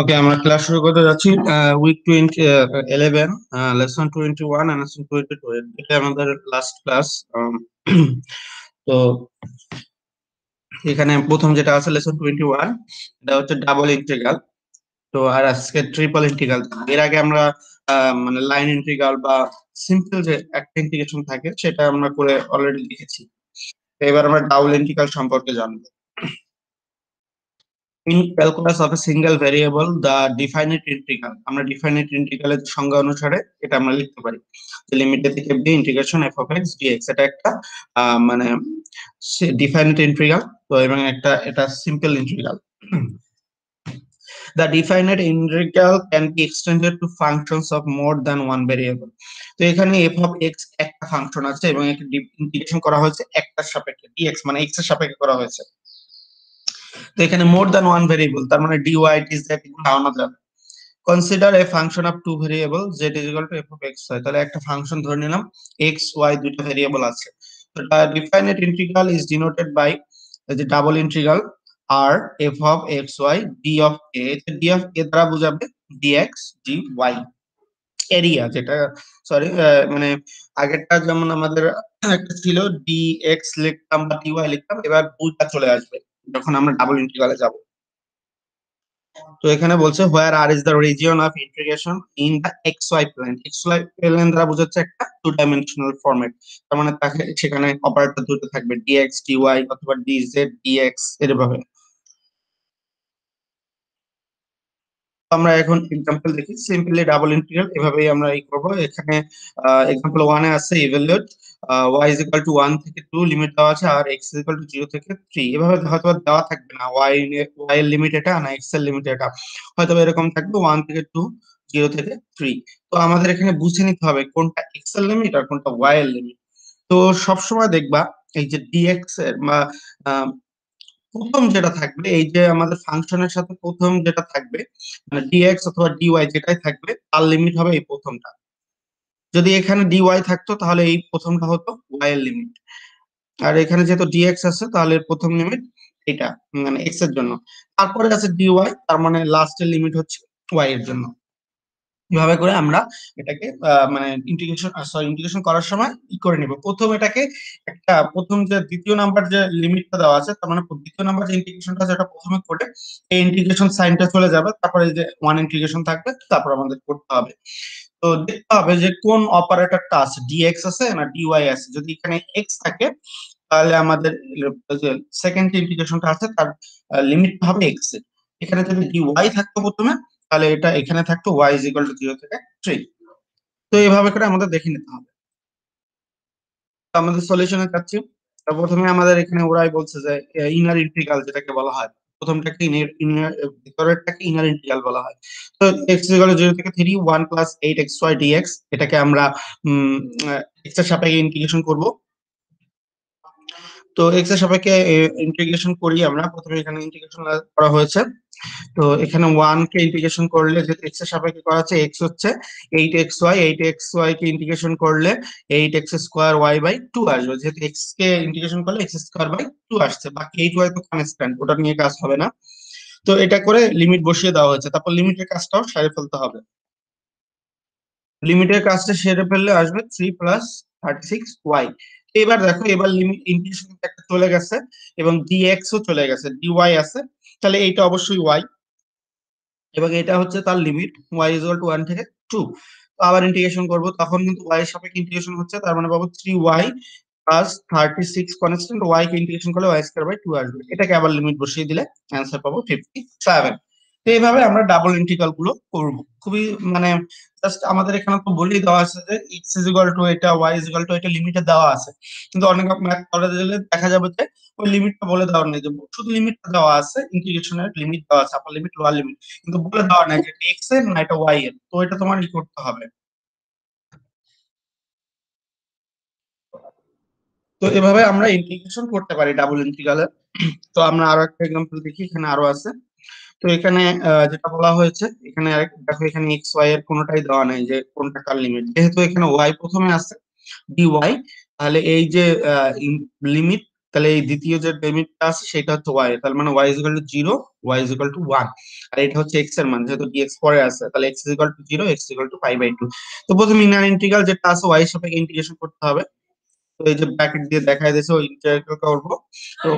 ওকে, আমরা ক্লাস শুরু করতে যাচ্ছি। উইক 11, লেসন 21 এন্ড লেসন 22, এটা আমাদের লাস্ট ক্লাস। তো এখানে প্রথম যেটা আছে লেসন 21, এটা হচ্ছে ডাবল ইন্টিগ্রাল। তো আর আজকে ট্রিপল ইন্টিগ্রাল। এর আগে আমরা মানে লাইন ইন্টিগ্রাল বা সিম্পল যে একটা ইন্টিগ্রেশন থাকে সেটা আমরা করে অলরেডি লিখেছি। তো এবার আমরা ডাবল ইন্টিগ্রাল সম্পর্কে জানবো। In calculus of a single variable, the definite integral, আমরা definite integral এর সংজ্ঞা অনুসারে এটা আমরা লিখতে পারি যে লিমিট এ থেকে b integration f of x dx, এটা একটা মানে definite integral। তো এবং একটা এটা simple integral. The definite integral can be extended to functions of more than one variable। তো এখানে f of x একটা ফাংশন আছে এবং একে ইন্টিগ্রেশন করা হয়েছে একটার সাপেক্ষে dx, মানে x এর সাপেক্ষে করা হয়েছে। তো এখানে মোর দ্যান ওয়ান ভেরিয়েবল, তার মানে dy dz এগুলো আলাদা যাবে। Consider a function of two variable z is equal to f of x y। তাহলে একটা ফাংশন ধরে নিলাম x y দুটো ভেরিয়েবল আছে। তো definite integral is denoted by যে double integral r f of x y d of a। d of a দ্বারা বোঝাবে dx dy এরিয়া, যেটা সরি মানে আগেরটা যেমন আমাদের একটা ছিল dx লিখতাম বা dy লিখতাম, এবার দুইটা চলে আসবে যখন আমরা ডাবল ইন্টিগ্রালে যাব। তো এখানে বলছে where R is the region of integration in the X Y plane. X Y plane দ্বারা বোঝাচ্ছে একটা টু ডাইমেনশনাল ফরম্যাট। তার মানে তাকে সেখানে অপারেটর দুটো থাকবে, ডিএক্স ডিওয়াই অথবা ডিজেড ডিএক্স এরভাবে। আমরা এখন এক্সাম্পল দেখি। সিম্পলি ডাবল ইন্টিগ্রাল এভাবেই আমরা এই করব। এখানে এক্সাম্পল 1 এ আছে evaluate y is equal two 1 থেকে 2 লিমিট দেওয়া আছে, আর x ইজ ইকুয়াল টু 0 থেকে 3। এভাবে হয়তো দেওয়া থাকবে না y এর লিমিট এটা না x এর লিমিট এটা, হয়তো এরকম থাকবে 1 থেকে 2, 0 থেকে 3। তো আমাদের এখানে বুঝে নিতে হবে কোনটা x এর লিমিট আর কোনটা y এর লিমিট। তো সবসময় দেখবা এই যে dx এর বা প্রথম যেটা থাকবে, এই যে আমাদের ফাংশনের সাথে প্রথম যেটা থাকবে মানে ডিএক্স অথবা ডিওয়াই যেটাই থাকবে তার লিমিট হবে এই প্রথমটা। যদি এখানে ডিওয়াই থাকতো তাহলে এই প্রথমটা হতো ওয়াই এর লিমিট। আর এখানে যেহেতু ডিএক্স আছে তাহলে প্রথম লিমিট এটা, মানে এক্স এর জন্য। তারপরে আছে ডিওয়াই, তার মানে লাস্টের লিমিট হচ্ছে ওয়াই এর জন্য। এভাবে করে আমরা এটাকে মানে ইন্টিগ্রেশন করার সময় করে নিব। প্রথম এটাকে একটা প্রথম যে দ্বিতীয় নাম্বার যে লিমিটটা দেওয়া আছে, তার মানে দ্বিতীয় নাম্বার যে ইন্টিগ্রেশনটা যেটা প্রথমে করে এই ইন্টিগ্রেশন সাইনটা চলে যাবে, তারপরে এই যে ওয়ান ইন্টিগ্রেশন থাকবে, তারপর আমাদের করতে হবে। তো দেখতে হবে যে কোন অপারেটরটা আছে, ডিএক্স আছে না ডিওয়াই আছে। যদি এখানে এক্স থাকে তাহলে আমাদের যে সেকেন্ড ইন্টিগ্রেশনটা আছে তার লিমিট হবে এক্স এর। এখানে যদি ডিওয়াই থাকতো প্রথমে তাহলে এটা এখানে থাকতো ওয়াই ইজ ইকুয়াল টু 0 থেকে 3। তো এইভাবে করে আমাদের দেখে নিতে হবে। তো আমাদের সলিউশনে যাচ্ছি। তো প্রথমে আমাদের এখানে ওরাই বলছে যে ইনার ইন্টিগ্রাল যেটাকে বলা হয়, প্রথমটাকে ভিতরেরটাকে ইনার ইন্টিগ্রাল বলা হয়। তো x ইজ ইকুয়াল টু 0 থেকে 3 1 প্লাস 8xy dx, এটাকে আমরা x এর সাপেক্ষে ইন্টিগ্রেশন করব। তো এক্স এর সাপেক্ষে ইন্টিগ্রেশন করি আমরা। প্রথমে এখানে ইন্টিগ্রেশন করা হয়েছে। তো এখানে ওয়ান কে ইন্টিগ্রেশন করলে, যেহেতু এক্স এর সাপেক্ষে করা আছে, এক্স হচ্ছে 8xy, 8xy কে ইন্টিগ্রেশন করলে 8x স্কোয়ার ওয়াই বাই 2 আসবে। যেহেতু এক্স কে ইন্টিগ্রেশন করলে এক্স স্কোয়ার বাই 2 আসছে, বাকি 8y তো কনস্ট্যান্ট, ওটা নিয়ে কাজ হবে না। তো এটা করে লিমিট বসিয়ে দেওয়া হয়েছে, তারপর লিমিটের কাজটাও সেরে ফেলতে হবে। লিমিটের কাজটা সেরে ফেললে আসবে 3 প্লাস 36y। এবার দেখো, এবার লিমিট ইন্টিগ্রেশন একটা চলে গেছে এবং dx ও চলে গেছে, dy আছে, তাহলে এইটা অবশ্যই y এবং এটা হচ্ছে তার limit y is equal two 1 থেকে 2। তো আবার ইন্টিগ্রেশন করব, তখন কিন্তু y এর সাপেক্ষে ইন্টিগ্রেশন হচ্ছে, তার মানে পাবো 3y প্লাস 36 কনস্ট্যান্ট, y কে ইন্টিগ্রেশন করলে y স্কয়ার বাই 2 আসবে। এটাকে আবার লিমিট বসিয়ে দিলে অ্যান্সার পাবো 57। তো এইভাবে আমরা ডাবল ইন্টিগ্রাল গুলো করব। খুবই মানে জাস্ট আমাদের এখানে তো বলেই দেওয়া আছে যে x ইজ ইকুয়াল টু এটা, y ইজ ইকুয়াল টু এটা, লিমিটে দেওয়া আছে। কিন্তু অনেক ম্যাথ করে দিলে দেখা যাবে যে ওই লিমিটটা বলে দেওয়া নেই, যে শুধু লিমিটটা দেওয়া আছে, ইন্টিগ্রেশনের লিমিট দেওয়া আছে, আপার লিমিট লোয়ার লিমিট, কিন্তু বলে দেওয়া নাই যে এটা এক্স এর না এটা ওয়াই এর। তো এটা তোমার ই করতে হবে। তো এভাবে আমরা ইন্টিগ্রেশন করতে পারি ডাবল ইন্টিগ্রালে। তো আমরা আরো একটা এক্সাম্পল দেখি, এখানে আরো আছে। তো এখানে যেটা বলা হয়েছে, এখানে দেখো এখানে এক্স ওয়াই এর কোনোটাই দেওয়া নাই যে কোনটা কার লিমিট। যেহেতু এখানে ওয়াই প্রথমে আছে, ডি ওয়াই, তাহলে এই যে লিমিট তাহলে এই দ্বিতীয় যে লিমিটটা আছে সেটা হচ্ছে y, তার মানে y 0, y 1, আর এটা হচ্ছে x এর মান, যেহেতু dx পরে আছে তাহলে x 0, x π/2। তো প্রথমে ইনার ইন্টিগ্রাল যেটা আছে y এর সাপেক্ষে ইন্টিগ্রেশন করতে হবে। তো এই যে ব্র্যাকেট দিয়ে দেখাই দিয়েছে ওই ইন্টিগ্রেশন করব। তো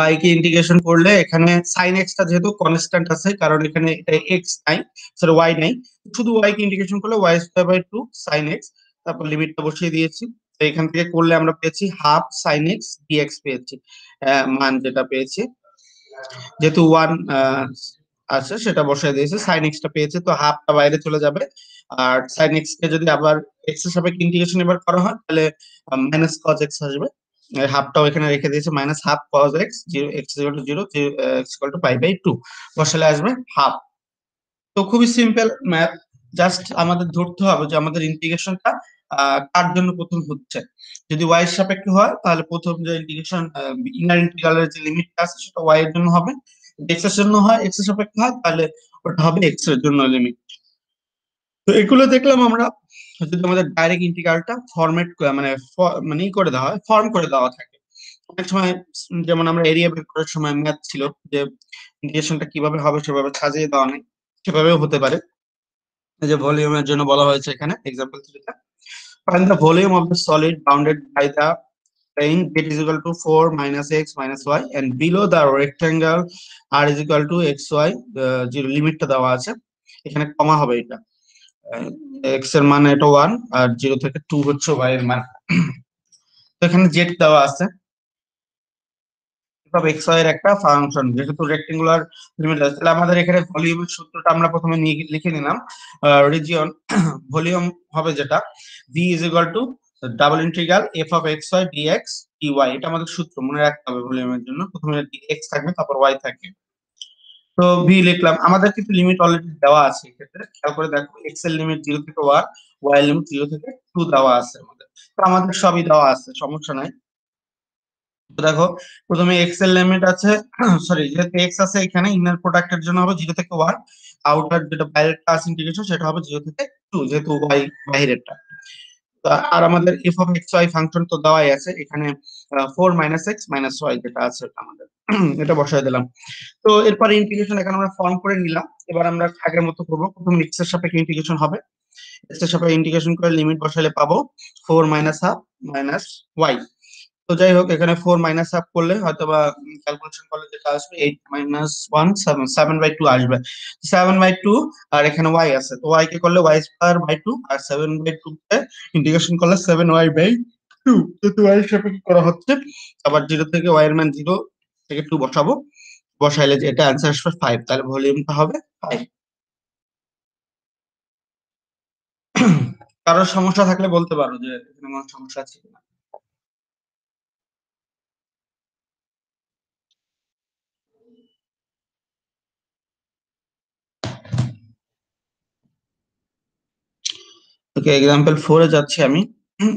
y কে ইন্টিগ্রেশন করলে এখানে sin x টা যেহেতু কনস্ট্যান্ট আছে, কারণ এখানে এটা x নাই, সরি y নাই, শুধু y কে ইন্টিগ্রেশন করলে y² sin x, তারপর লিমিটটা বসিয়ে দিয়েছি। তো এখান থেকে করলে আমরা পেয়েছি হাফ sin x dx পেয়েছি, মান যেটা পেয়েছি, যেহেতু 1 আছে সেটা বসাই দিয়েছি, sin x টা পেয়েছি, তো হাফটা বাইরে চলে যাবে। আর sin x কে যদি আবার x এর সাপেক্ষে ইন্টিগ্রেশন এবার করা হয় তাহলে মাইনাস cos x আসবে। হাফটাও এখানে রেখে দিয়েছি, minus half cos x, 0 x 0, x π/2 বসালে আসবে হাফ। তো খুবই সিম্পল ম্যাথ, জাস্ট আমাদের ধরতে হবে যে আমাদের ইন্টিগ্রেশনটা কার জন্য প্রথম হচ্ছে। যদি y এর সাপেক্ষে হয় তাহলে প্রথম যে ইন্টিগ্রেশন ইনার ইন্টিগ্রালের যে লিমিটটা আছে সেটা y এর জন্য হবে, যদি x এর জন্য হয়, x এর সাপেক্ষে হয় তাহলে ওটা হবে x এর জন্য লিমিট। তো এগুলো দেখলাম আমরা। যদি আমাদের ডাইরেক্ট ইন্টিগ্রালটা ফরম্যাট মানে মানে করে দেওয়া হয়, ফর্ম করে দেওয়া থাকে অনেক সময়, যেমন আমরা এরিয়া বের করার সময় ম্যাথ ছিল যে ইন্টিগ্রেশনটা কিভাবে হবে সেভাবে সাজিয়ে দেওয়া নেই, সেভাবেও হতে পারে। এই যে ভলিউমের জন্য বলা হয়েছে এখানে এক্সাম্পল 3 টা, find the volume of the solid bounded by the plane z is equal to 4 minus x minus y and below the rectangle r is equal to xy, 0 লিমিটটা দেওয়া আছে, এখানে কমা হবে, এটা x এর মান এটা 1 আর 0 থেকে 2 হচ্ছে y এর মান। তো এখানে z দেওয়া আছে, সব x y এর একটা ফাংশন, যেহেতু রেক্টেঙ্গুলার লিমিট আছে তাহলে আমাদের এখানে ভলিউমের সূত্রটা আমরা প্রথমে লিখে নিলাম। রিজিয়ন ভলিউম হবে যেটা v is equal to double integral f of x y dx dy, এটা আমাদের সূত্র, মনে রাখতে হবে ভলিউমের জন্য প্রথমে x থাকবে তারপর y থাকবে। তো v লিখলাম, আমাদের কিন্তু লিমিট অলরেডি দেওয়া আছে, এক্ষেত্রে খেয়াল করে দেখো x এর লিমিট 0 থেকে 1, y এর লিমিট 0 থেকে 2 দেওয়া আছে আমাদের। তো আমাদের সবই দেওয়া আছে, সমস্যা নাই। তো দেখো প্রথমে এক্স এর লিমিট আছে, সরি যেহেতু এক্স আছে এখানে ইনার প্রোডাক্টের জন্য হবে 0 থেকে 1, আউটার যেটা বাইরের ক্লাস ইন্টিগ্রেশন সেটা হবে 0 থেকে 2, যেহেতু y বাইরেরটা। তো আর আমাদের f of x y function তো দেওয়াই আছে এখানে, 4 মাইনাস x মাইনাস y যেটা আছে আমাদের, এটা বসায় দিলাম। তো এরপর ইন্টিগ্রেশন এখানে আমরা ফর্ম করে নিলাম, এবার আমরা আগের মতো করবো, প্রথম x এর সাপেক্ষে ইন্টিগ্রেশন হবে, x এর সাপেক্ষে ইন্টিগ্রেশন করে লিমিট বসালে পাবো 4 মাইনাস হাফ মাইনাস y। তো যাই হোক এখানে 4 মাইনাস হাফ করলে হয়তো বা ক্যালকুলেশন করলে যেটা আসবে 8 মাইনাস 1 7/2 আসবে, 7/2, আর এখানে y আছে, তো y কে করলে y² 2, আর 7/2 কে ইন্টিগ্রেশন করলে 7y/2, যেহেতু y এর সাপেক্ষে করা হচ্ছে, আবার 0 থেকে y এর মান 0 থেকে 2 বসাবো, বসাইলে যে এটা অ্যান্সার আসবে 5, তাহলে ভলিউমটা হবে 5। কারোর সমস্যা থাকলে বলতে পারো যে এখানে কোনো সমস্যা আছে কিনা। ওকে, এক্সাম্পল 4 এ যাচ্ছি আমি।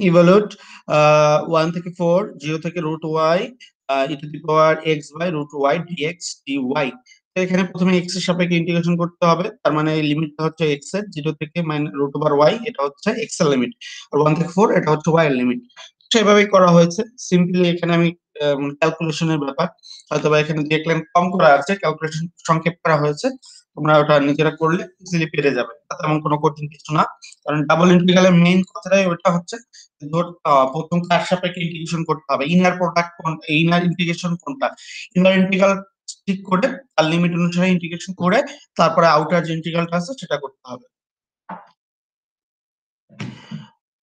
ইভালুয়েট 1 থেকে 4, 0 থেকে root y e to the power x by root y dx dy। তো এখানে প্রথমে x এর সাপেক্ষে ইন্টিগ্রেশন করতে হবে, তার মানে এই লিমিটটা হচ্ছে x এর, 0 থেকে রুট ওভার y এটা হচ্ছে x এর লিমিট, আর 1 থেকে 4 এটা হচ্ছে y এর লিমিট। সেভাবেই করা হয়েছে সিম্পলি। এখানে আমি ক্যালকুলেশনের ব্যাপার, হয়তোবা এখানে দেখলেন কম করা আছে, ক্যালকুলেশন সংক্ষেপ করা হয়েছে, তোমরা ওটা নিজেরা করলে ইজিলি পেরে যাবে, তেমন কোনো কঠিন কিছু না। কারণ ডাবল ইন্টিগ্রালের মেইন কথাটাই ওটা হচ্ছে, ধর প্রথম কার সাপেক্ষে ইন্টিগ্রেশন করতে হবে, ইনার প্রোডাক্ট কোনটা, ইনার ইন্টিগ্রেশন কোনটা, ইনার ইন্টিগ্রাল ঠিক করে তার লিমিট অনুসারে ইন্টিগ্রেশন করে তারপরে আউটার যে ইন্টিগ্রালটা আছে সেটা করতে হবে।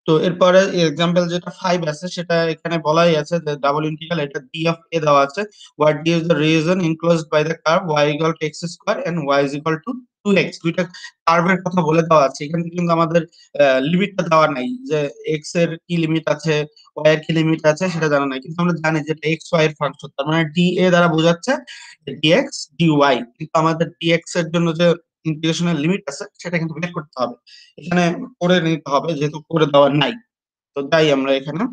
তো এরপরে এক্সাম্পল যেটা 5 আছে সেটা এখানে বলাই আছে যে ডাবল ইন্টিগ্রাল, এটা d অফ a দেওয়া আছে, what d is the region enclosed by the curve y equal to x square and y is equal to 2x, দুইটা কার্ভের কথা বলে দেওয়া আছে এখানে, কিন্তু আমাদের লিমিটটা দেওয়া নাই যে x এর কি লিমিট আছে, y এর কি লিমিট আছে সেটা জানা নাই, কিন্তু আমরা জানি যে এটা x y এর ফাংশন, তার মানে dA দ্বারা বোঝাচ্ছে dx dy, কিন্তু আমাদের dx এর জন্য যে ইন্টিগ্রেশনের লিমিট আছে সেটা কিন্তু বের করতে হবে, এখানে করে নিতে হবে যেহেতু করে দেওয়া নাই। তো তাই আমরা এখানে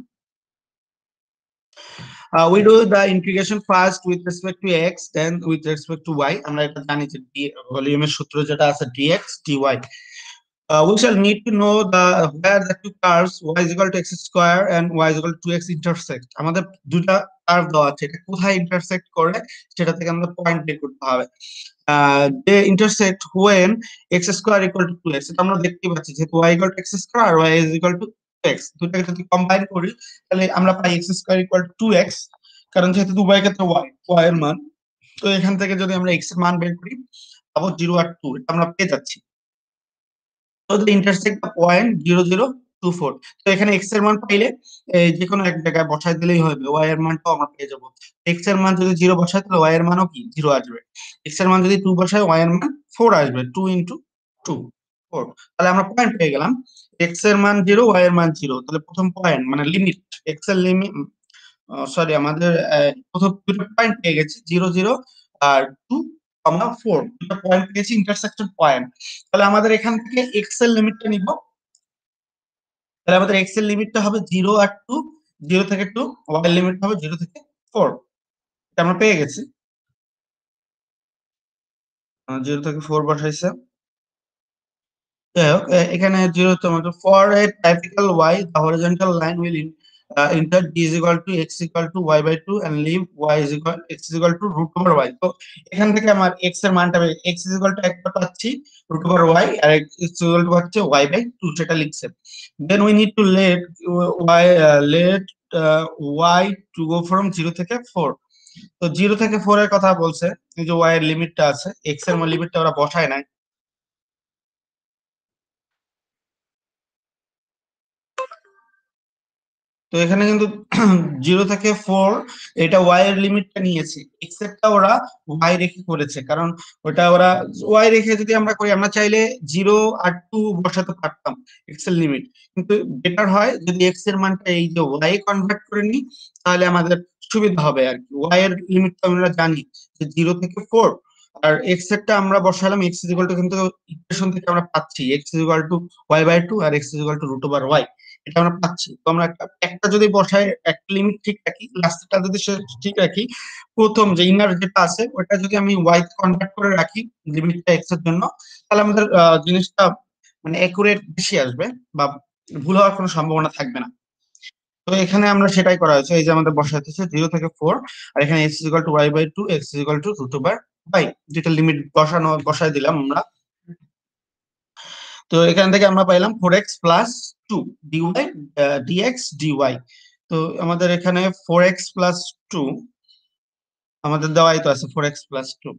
we do the integration first with respect to x then with respect to y, আমরা এটা জানি যে ভলিউমের সূত্র যেটা আছে dx dy। We shall need to know the where the two curves y is equal to x square and y is equal to 2x intersect. আমাদের দুটা কার্ভ দেওয়া আছে, এটা কোথায় ইন্টারসেক্ট করে সেটা থেকে আমাদের পয়েন্ট বের করতে হবে। they intersect when x square equal to 2x, এটা আমরা দেখতেই পাচ্ছি যেহেতু y equal to x square R y is equal to 2x, দুটাকে যদি কম্বাইন করি তাহলে আমরা পাই x square equal to 2x, কারণ যেহেতু উভয় ক্ষেত্রে y এর মান, তো এখান থেকে যদি আমরা x এর মান বের করি পাবো 0 আর 2, এটা আমরা পেয়ে যাচ্ছি। তো the intersect the point 0 0 2 4, তো এখানে x এর মান পাইলে যে কোনো এক জায়গায় বসাই দিলেই হবে, y এর মানটাও আমরা পেয়ে যাবো। x এর মান যদি 0 বসাই তাহলে y এর মানও কি 0 আসবে, x এর মান যদি 2 বসাই y এর মান 4 আসবে, 2 ইনটু 2 4, তাহলে আমরা পয়েন্ট পেয়ে গেলাম। x এর মান 0, y এর মান 0, তাহলে প্রথম পয়েন্ট মানে লিমিট x এর লিমিট, সরি আমাদের প্রথম দুটো পয়েন্ট পেয়ে গেছি 0 0 আর 2 4, দুটো পয়েন্ট পেয়েছি ইন্টারসেকশন পয়েন্ট। তাহলে আমাদের এখান থেকে x এর লিমিটটা নিব, তাহলে আমাদের x এর লিমিটটা হবে 0 আর 2, 0 থেকে 2, y এর লিমিট হবে 0 থেকে 4, এটা আমরা পেয়ে গেছি। 0 থেকে 4 বসাইছে, যাই হোক এখানে 0 তোমাদের for a typical y the horizontal line will enter d is equal to x equal to y by 2 and leave y is equal x is equal to root over y, তো এখান থেকে আমার x এর মানটা x is equal to একটা পাচ্ছি root over y R x is equal to হচ্ছে y by 2, সেটা লিখছে। then we need to let let y to go from 0 থেকে 4, তো 0 থেকে 4 এর কথা বলছে, এই যে y এর লিমিটটা আছে, x এর লিমিটটা ওরা বসায় নাই। তো এখানে কিন্তু 0 থেকে 4 এটা y এর লিমিটটা নিয়েছে, x এরটা ওরা y রেখে করেছে, কারণ ওটা ওরা y রেখে যদি আমরা করি আমরা চাইলে 0 আর 2 বসাতে পারতাম x এর লিমিট, কিন্তু বেটার হয় যদি x এর মানটা এই যে y কনভার্ট করে নিই, তাহলে আমাদের সুবিধা হবে আর কি। y এর লিমিটটা আমরা জানি যে 0 থেকে 4, আর x এরটা আমরা বসালাম x ইজ ইকুয়াল টু, কিন্তু ইকুয়েশন থেকে আমরা পাচ্ছি x is equal to y by 2 আর x is equal to root over y, এটা আমরা পাচ্ছি। তো আমরা একটা যদি বসাই একটা লিমিট ঠিক রাখি, লাস্টটা যদি ঠিক রাখি, প্রথম যে ইনার যেটা আছে ওটা যদি আমি ওয়াই কনভার্ট করে রাখি লিমিটটা এক্স এর জন্য, তাহলে আমাদের জিনিসটা মানে একুরেট বেশি আসবে বা ভুল হওয়ার কোনো সম্ভাবনা থাকবে না। তো এখানে আমরা সেটাই করা হয়েছে, এই যে আমাদের বসাতে হচ্ছে 0 থেকে 4, আর এখানে x equal to y by 2, x equal to root over y, যেটা লিমিট বসাই দিলাম আমরা। তো এখান থেকে আমরা পাইলাম 4x plus 2 dy dx dy, তো আমাদের এখানে 4x প্লাস 2 আমাদের দেওয়াই তো আছে 4x প্লাস 2।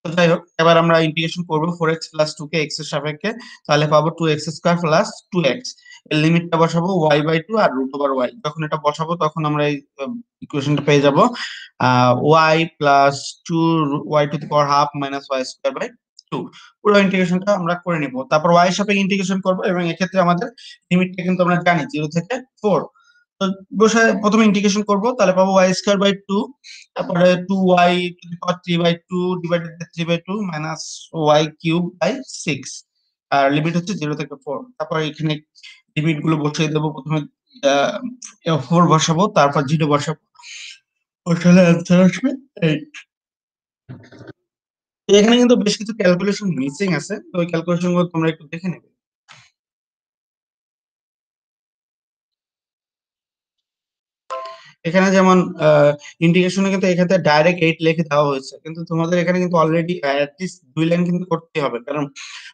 তো যাই হোক এবার আমরা ইন্টিগ্রেশন করবো 4x প্লাস 2 কে x এর সাপেক্ষে, তাহলে পাবো 2x স্কয়ার প্লাস 2x, এর লিমিটটা বসাবো y বাই 2 আর রুট ওভার y, যখন এটা বসাবো তখন আমরা এই ইকুয়েশনটা পেয়ে যাব y plus 2 y to the power half minus y square by 2। পুরো ইন্টিগ্রেশনটা আমরা করে নিব, তারপর y এর সাপেক্ষে ইন্টিগ্রেশন করব, এবং এক্ষেত্রে আমাদের লিমিটটা কিন্তু আমরা জানি 0 থেকে 4। তো বসায় প্রথমে ইন্টিগ্রেশন করব, তাহলে পাবো y স্কয়ার বাই 2, তারপরে 2y to the power 3 by 2 divided by 3 by 2 minus y cube by 6, আর লিমিট হচ্ছে 0 থেকে 4। তারপর এখানে লিমিট গুলো বসিয়ে দেবো, প্রথমে 4 বসাবো, তারপর 0 বসাবো, বসালে অ্যান্সার আসবে 8। এখানে কিন্তু বেশ কিছু ক্যালকুলেশন মিসিং আছে, তো ওই ক্যালকুলেশন গুলো তোমরা একটু দেখে নেবে। এখানে যেমন ইন্টিগ্রেশনে কিন্তু এখানে ডাইরেক্ট 8 লিখে দেওয়া হয়েছে, কিন্তু তোমাদের এখানে কিন্তু অলরেডি অ্যাটলিস্ট 2 লাইন কিন্তু করতে হবে, কারণ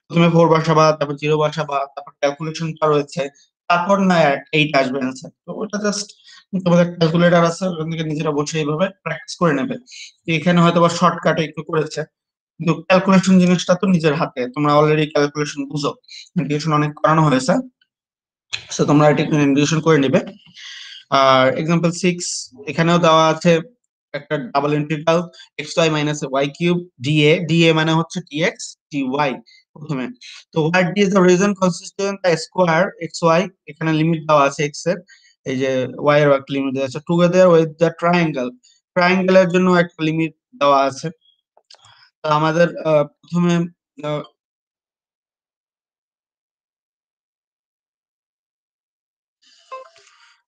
প্রথমে 4 বসাবা, তারপর 0 বসাবা, তারপর ক্যালকুলেশনটা রয়েছে, তারপর না 8 আসবে অ্যান্সার। তো ওটা জাস্ট তোমাদের ক্যালকুলেটর আছে ওখান থেকে নিজেরা বসে এইভাবে প্র্যাকটিস করে নেবে। তো এখানে হয়তো বা শর্টকাটে একটু করেছে, কিন্তু ক্যালকুলেশন জিনিসটা তো নিজের হাতে, তোমরা অলরেডি ক্যালকুলেশন বুঝো, ইন্টিগ্রেশন অনেক করানো হয়েছে, তো তোমরা এটি ইন্টিগ্রেশন করে নিবে। আর এক্সাম্পল 6 এখানেও দেওয়া আছে একটা double integral xy minus y cube dA মানে হচ্ছে dx dy প্রথমে। তো what is the reason consistent the square xy, এখানে লিমিট দেওয়া আছে x এর, এই যে y এর একটা লিমিট দেওয়া আছে, টুগেদার উইথ দ্য ট্রায়াঙ্গেল, ট্রায়াঙ্গেলের জন্য একটা লিমিট দেওয়া আছে। তো আমাদের প্রথমে আহ,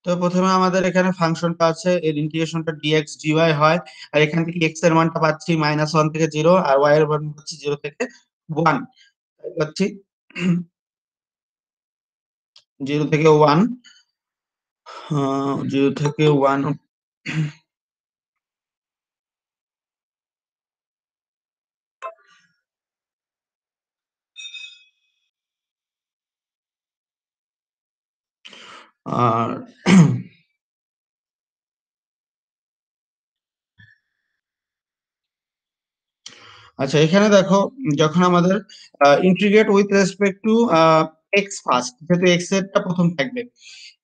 তো প্রথমে আমাদের এখানে ফাংশনটা আছে, এর ইন্টিগ্রেশনটা dx dy হয়, আর এখান থেকে x এর মানটা পাচ্ছি -1 থেকে 0, আর y এর মান পাচ্ছি 0 থেকে 1 পাচ্ছি। 0 থেকে 1, 0 থেকে 1। আর আচ্ছা, এখানে দেখো, যখন আমাদের integrate with respect to x first, যেহেতু এক্স এরটা প্রথম থাকবে,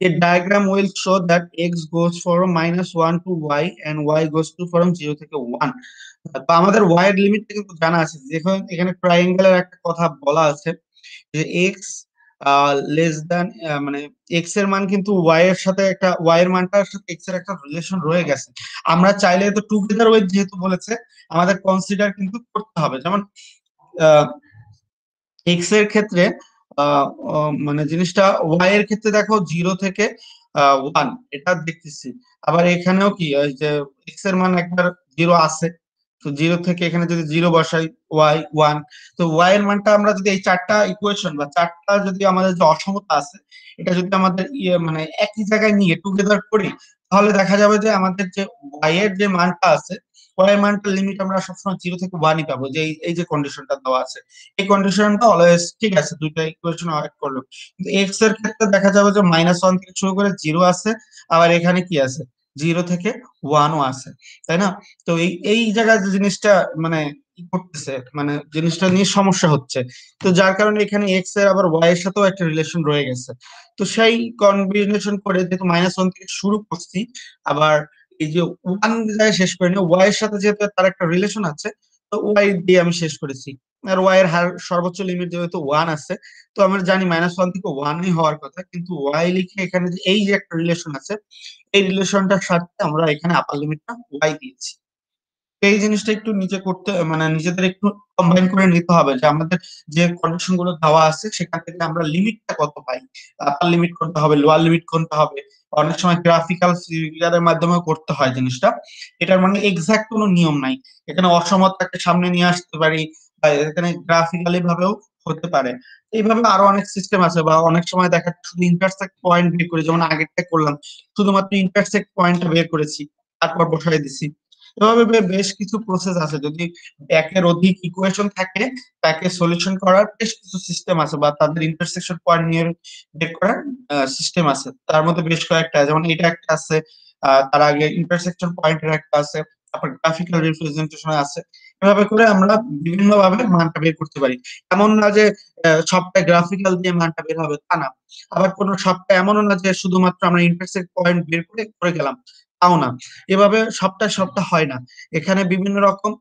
a diagram will show that x goes from -1 to y and y goes to from 0 থেকে 1। তো আমাদের y এর লিমিটটা কিন্তু জানা আছে, যেখানে এখানে ট্রায়াঙ্গেলের একটা কথা বলা আছে যে এক্স লেস দ্যান, মানে এক্স এর মান কিন্তু ওয়াই এর সাথে একটা, ওয়াই এর মানটার সাথে এক্স এর একটা রিলেশন রয়ে গেছে। আমরা চাইলে তো টুগেদার উইথ যেহেতু বলেছে, আমাদের কনসিডার কিন্তু করতে হবে। যেমন এক্স এর ক্ষেত্রে মানে জিনিসটা, ওয়াই এর ক্ষেত্রে দেখো 0 থেকে 1 এটা দেখতেছি। আবার এখানেও কি, ওই যে এক্স এর মান একবার 0 আছে, তো 0 থেকে এখানে যদি 0 বসাই, ওয়াই 1, তো ওয়াই এর মানটা আমরা যদি এই চারটা ইকুয়েশন বা চারটা যদি আমাদের যে অসমতা আছে, এটা যদি আমাদের মানে একই জায়গায় নিয়ে টুগেদার করি, তাহলে দেখা যাবে যে আমাদের যে ওয়াই এর যে মানটা আছে, ওয়াই এর মানটার লিমিট আমরা সবসময় 0 থেকে 1ই পাবো, যে এই যে কন্ডিশনটা দেওয়া আছে, এই কন্ডিশনটা অলওয়েজ ঠিক আছে, দুইটা ইকুয়েশন অ্যাড করলো। কিন্তু এক্স এর ক্ষেত্রে দেখা যাবে যে -1 থেকে শুরু করে 0 আছে, আবার এখানে কি আছে, 0 থেকে 1ও আছে, তাই না? তো এই জায়গায় যে জিনিসটা মানে কি করতেছে, মানে জিনিসটা নিয়ে সমস্যা হচ্ছে। তো যার কারণে এখানে এক্স এর আবার ওয়াই এর সাথেও একটা রিলেশন রয়ে গেছে। তো সেই কম্বিনেশন করে যেহেতু -1 থেকে শুরু করছি, আবার এই যে 1 জায়গায় শেষ করিনি, ওয়াই এর সাথে যেহেতু তার একটা রিলেশন আছে, তো ওয়াই দিয়ে আমি শেষ করেছি। আর ওয়াই এর সর্বোচ্চ লিমিট যেহেতু 1 আছে, তো আমরা জানি -1 থেকে 1ই হওয়ার কথা, কিন্তু ওয়াই লিখে এখানে যে এই যে একটা রিলেশন আছে, এই রিলেশনটার সাথে আমরা এখানে আপার লিমিটটা ওয়াই দিয়েছি। তো এই জিনিসটা একটু নিজে করতে, মানে নিজেদের একটু কম্বাইন করে নিতে হবে, যে আমাদের যে কন্ডিশন গুলো দেওয়া আছে সেখান থেকে আমরা লিমিটটা কত পাই, আপার লিমিট করতে হবে, লোয়ার লিমিট করতে হবে। অনেক সময় গ্রাফিক্যাল ফিগারের মাধ্যমে করতে হয় জিনিসটা। এটার মানে এক্সাক্ট কোনো নিয়ম নাই, এখানে অসমতাকে সামনে নিয়ে আসতে পারি, বা এখানে গ্রাফিক্যালি ভাবেও হতে পারে। এইভাবে আরো অনেক সিস্টেম আছে, বা অনেক সময় দেখা যায় শুধু ইন্টারসেক্ট পয়েন্ট বের করি, যেমন আগেরটা করলাম, শুধুমাত্র ইন্টারসেক্ট পয়েন্টটা বের করেছি, তারপর বসাই দিছি। এভাবে বেশ কিছু প্রসেস আছে। যদি একের অধিক ইকুয়েশন থাকে, তাকে সলিউশন করার বেশ কিছু সিস্টেম আছে, বা তাদের ইন্টারসেকশন পয়েন্ট নিয়ে বের করার সিস্টেম আছে। তার মধ্যে বেশ কয়েকটা, যেমন এটা একটা আছে, তার আগে ইন্টারসেকশন পয়েন্টের একটা আছে, তারপর গ্রাফিক্যাল রিপ্রেজেন্টেশন আছে। এভাবে করে আমরা বিভিন্ন ভাবে মানটা বের করতে পারি। এমন না যে সবটা গ্রাফিক্যাল দিয়ে মানটা বের হবে, তা না। আবার কোনো সবটা এমনও না যে শুধুমাত্র আমরা ইন্টারসেক্ট পয়েন্ট বের করে করে গেলাম, তাও না। এভাবে সবটা সবটা হয় না। এখানে বিভিন্ন রকম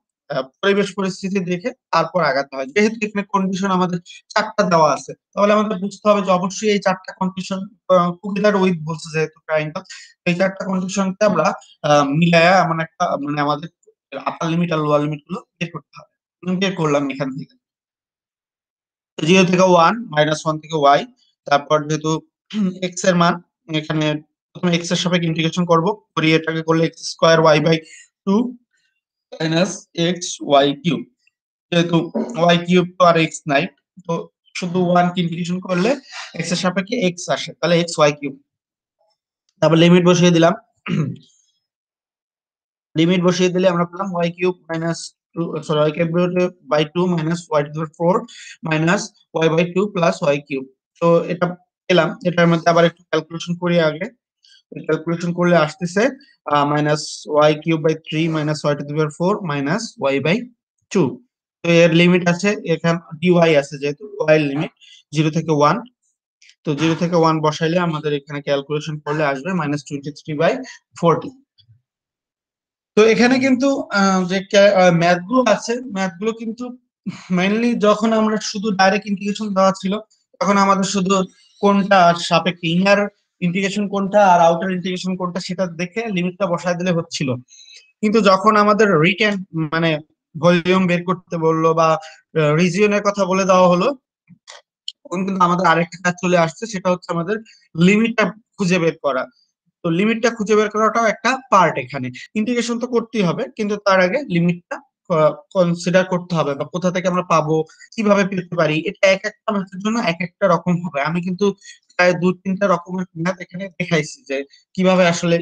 পরিবেশ পরিস্থিতি দেখে তারপর আগাতে হয়। যেহেতু এখানে কন্ডিশন আমাদের চারটা দেওয়া আছে, তাহলে আমাদের বুঝতে হবে যে অবশ্যই এই চারটা কন্ডিশন টুগেদার উইথ বলছে যেহেতু ট্রায়াঙ্গেল, এই চারটা কন্ডিশনকে আমরা মিলায়া এমন একটা, মানে আমাদের আপার লিমিট আর লোয়ার লিমিট গুলো বের করতে হবে। বের করলাম এখান থেকে 0 থেকে 1, -1 থেকে ওয়াই, তারপর যেহেতু এক্স এর মান, এখানে প্রথমে এক্স এর সাপেক্ষে ইন্টিগ্রেশন করব, করি এটাকে করলে x square y by 2 minus x y cube. যেহেতু ওয়াই কিউব তো আর এক্স নাই, তো শুধু 1 কে ইন্টিগ্রেশন করলে এক্স এর সাপেক্ষে এক্স আসে, তাহলে এক্স ওয়াই কিউব। তারপর লিমিট বসিয়ে দিলাম। লিমিট বসিয়ে দিলে আমরা পেলাম y cube minus two, sorry y cube by 2 minus y to 4 minus y by 2 plus y cube. তো এটা পেলাম। এটার মধ্যে আবার একটু ক্যালকুলেশন করি আগে। ক্যালকুলেশন করলে আসতেছে minus y cube by 3 minus y to the power 4 minus y by 2। তো এর লিমিট আছে এখানে, ডিওয়াই আছে যেহেতু, ওয়াই লিমিট 0 থেকে 1। তো 0 থেকে 1 বসাইলে আমাদের এখানে ক্যালকুলেশন করলে আসবে -23/40। তো এখানে কিন্তু যে ম্যাথ গুলো আছে, ম্যাথ গুলো কিন্তু মেইনলি যখন আমরা শুধু ডাইরেক্ট ইন্টিগ্রেশন দেওয়া ছিল, তখন আমাদের শুধু কোনটা সাপেক্ষে ইনার ইন্টিগ্রেশন কোনটা আর আউটার ইন্টিগ্রেশন কোনটা সেটা দেখে লিমিটটা বসায় দিলে হচ্ছিল। কিন্তু যখন আমাদের রিটেন, মানে ভলিউম বের করতে বললো, বা রিজিয়নের কথা বলে দেওয়া হলো, তখন কিন্তু আমাদের আরেকটা কাজ চলে আসছে, সেটা হচ্ছে আমাদের লিমিটটা খুঁজে বের করা। তো লিমিটটা খুঁজে বের করাটাও একটা পার্ট এখানে। ইন্টিগ্রেশন তো করতেই হবে, কিন্তু তার আগে লিমিটটা কনসিডার করতে হবে, বা কোথা থেকে আমরা পাবো, কিভাবে পেতে পারি, এটা এক একটা ম্যাথের জন্য এক একটা রকম হবে। আমি কিন্তু প্রায় 2-3টা রকমের ম্যাথ এখানে দেখাইছি যে কিভাবে আসলে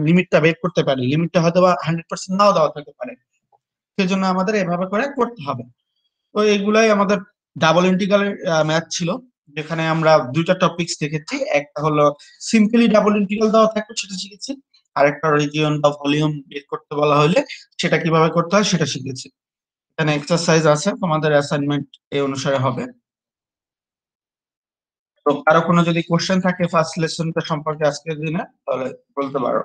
লিমিটটা বের করতে পারি। লিমিটটা হয়তো বা 100% নাও দেওয়া থাকতে পারে, সেজন্য আমাদের এভাবে করে করতে হবে। তো এগুলাই আমাদের ডাবল ইন্টিগ্রালের ম্যাথ ছিল, যেখানে আমরা দুইটা টপিকস দেখেছি। একটা হলো সিম্পলি ডাবল ইন্টিগ্রাল দেওয়া থাকলে সেটা শিখেছি, আর একটা রিজিয়ন বা ভলিউম বের করতে বলা হলে সেটা কিভাবে করতে হয় সেটা শিখেছি। এখানে এক্সারসাইজ আছে, তোমাদের অ্যাসাইনমেন্ট এই অনুসারে হবে। তো কারো কোনো যদি কোশ্চেন থাকে ফার্স্ট লেসনটা সম্পর্কে আজকের দিনে, তাহলে বলতে পারো।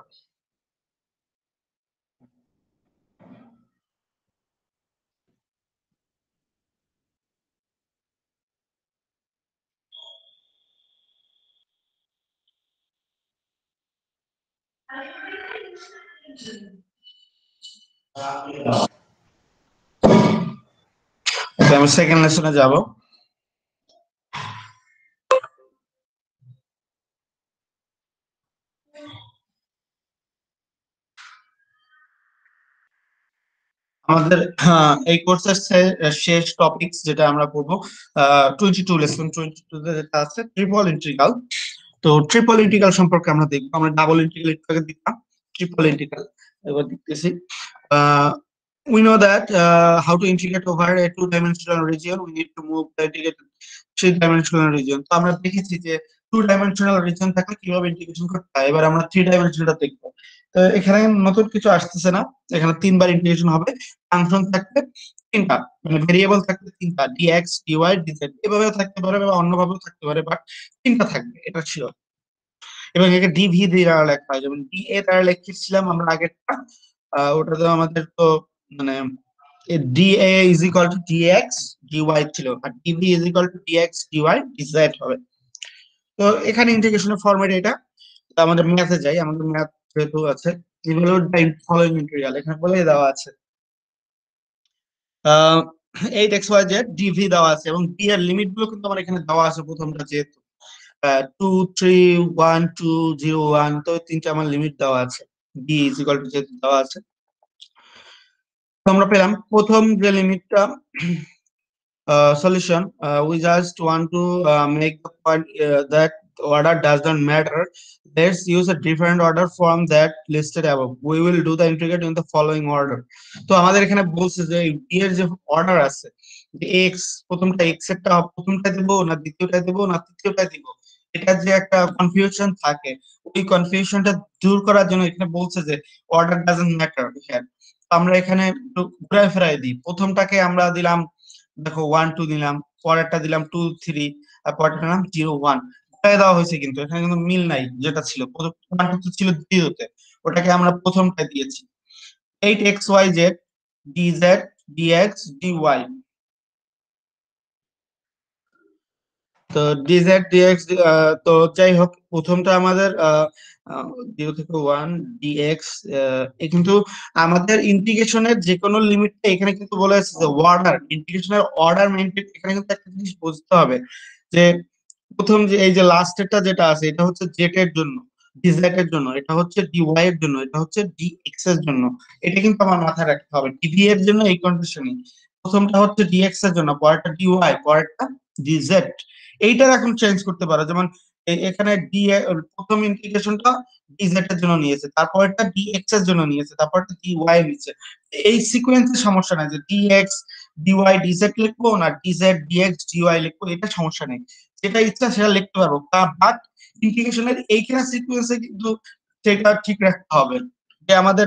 আমি সেকেন্ড লেসনে যাব। আমাদের এই কোর্সের শেষ টপিকস যেটা আমরা পড়বো 22 লেসন 22 যেটা আছে ট্রিপল ইন্টিগ্রাল। তো ট্রিপল ইন্টিগ্রাল সম্পর্কে আমরা দেখবো। আমরা ডাবল ইন্টিগ্রাল একটু আগে দেখলাম, ট্রিপল ইন্টিগ্রাল এবার দেখতেছি। We know that how to integrate over a two-dimensional region, we need to move the integrated three-dimensional region. তো আমরা দেখেছি যে টু ডাইমেনশনাল রিজন থাকলে কিভাবে ইন্টিগ্রেশন করতে হয়। এবার আমরা থ্রি ডাইমেনশনালটা দেখবো। তো এখানে নতুন কিছু আসতেছে না, এখানে তিনবার ইন্টিগ্রেশন হবে। ফাংশন থাকবে তিনটা, মানে ভেরিয়েবল থাকবে তিনটা, ডিএক্স ডিওয়াই ডিজেড, এভাবেও থাকতে পারে বা অন্যভাবেও থাকতে পারে, বাট তিনটা থাকবে এটা শিওর। এবং একে ডিভি দিয়ে লেখা হয়, যেমন ডি এ দ্বারা লিখেছিলাম আমরা আগেরটা। ওটাতে আমাদের তো মানে D A is equal to dx dy ছিল, আর dv is equal to dx dy dz হবে। তো এখানে ইন্টিগ্রেশনের ফরম্যাট এটা। তো আমাদের ম্যাথে যাই, আমাদের ম্যাথ যেহেতু আছে ইভালুয়েট দ্য ফলোইং ইন্টিগ্রাল, এখানে বলে দেওয়া আছে 8 x y z ডিভি দেওয়া আছে, এবং ডি এর লিমিট গুলো কিন্তু আমার এখানে দেওয়া আছে। প্রথমটা যেহেতু 2 3 1 2 0 1, তো তিনটা আমার লিমিট দেওয়া আছে, ডি ইজ ইকুয়াল টু যেহেতু দেওয়া আছে। তো আমরা পেলাম প্রথম যে লিমিটটা solution. We just want to make the point that order does not matter. Let's use a different order from that listed above. We will do the integrate in the following order. তো আমাদের এখানে বলছে যে এর যে order আছে, x প্রথমটা x এরটা প্রথমটা দিব না দ্বিতীয়টা দিব না তৃতীয়টা দিব, এটা যে একটা কনফিউশন থাকে, ওই কনফিউশনটা দূর করার জন্য এখানে বলছে যে অর্ডার ডাজন্ট ম্যাটার। আমরা এখানে একটু ঘুরায় ফেরাই দিই। প্রথমটাকে আমরা দিলাম দেখো 1 2 দিলাম, পরেরটা দিলাম 2 3, আর পরেরটা দিলাম 0 1, ঘুরায় দেওয়া হয়েছে, কিন্তু এখানে কিন্তু মিল নাই। যেটা ছিল প্রথম 1 2 ছিল দ্বিতীয়তে, ওটাকে আমরা প্রথমটায় দিয়েছি। 8 x y z dz dx dy। তো ডিজেড ডিএক্স, তো যাই হোক প্রথমটা আমাদের 0 থেকে 1 ডিএক্স। কিন্তু আমাদের ইন্টিগ্রেশনের যে কোনো লিমিটটা এখানে কিন্তু বলে আছে যে অর্ডার, ইন্টিগ্রেশনের অর্ডার মেনটেন। এখানে কিন্তু একটা জিনিস বুঝতে হবে যে প্রথম যে এই যে লাস্টেরটা যেটা আছে এটা হচ্ছে জেড এর জন্য, ডিজেড এর জন্য, এটা হচ্ছে ডিওয়াই এর জন্য, এটা হচ্ছে ডিএক্স এর জন্য। এটা কিন্তু আমার মাথায় রাখতে হবে। ডিভি এর জন্য এই কন্ডিশনে প্রথমটা হচ্ছে ডিএক্স এর জন্য, পরেরটা ডিওয়াই, পরেরটা ডিজেড। এইটার এখন চেঞ্জ করতে পারো, যেমন এখানে ডি প্রথম ইন্টিগ্রেশনটা ডিজেড এর জন্য নিয়েছে, তারপরটা ডিএক্স এর জন্য নিয়েছে, তারপরটা ডিওয়াই নিয়েছে। এই সিকোয়েন্সের সমস্যা নাই যে ডিএক্স ডিওয়াই ডিজেড লিখবো না ডিজেড ডিএক্স ডিওয়াই লিখবো, এটা সমস্যা নেই। যেটা ইচ্ছা সেটা লিখতে পারবো, বাট ইন্টিগ্রেশনের এইখানে সিকোয়েন্সে কিন্তু সেটা ঠিক রাখতে হবে যে আমাদের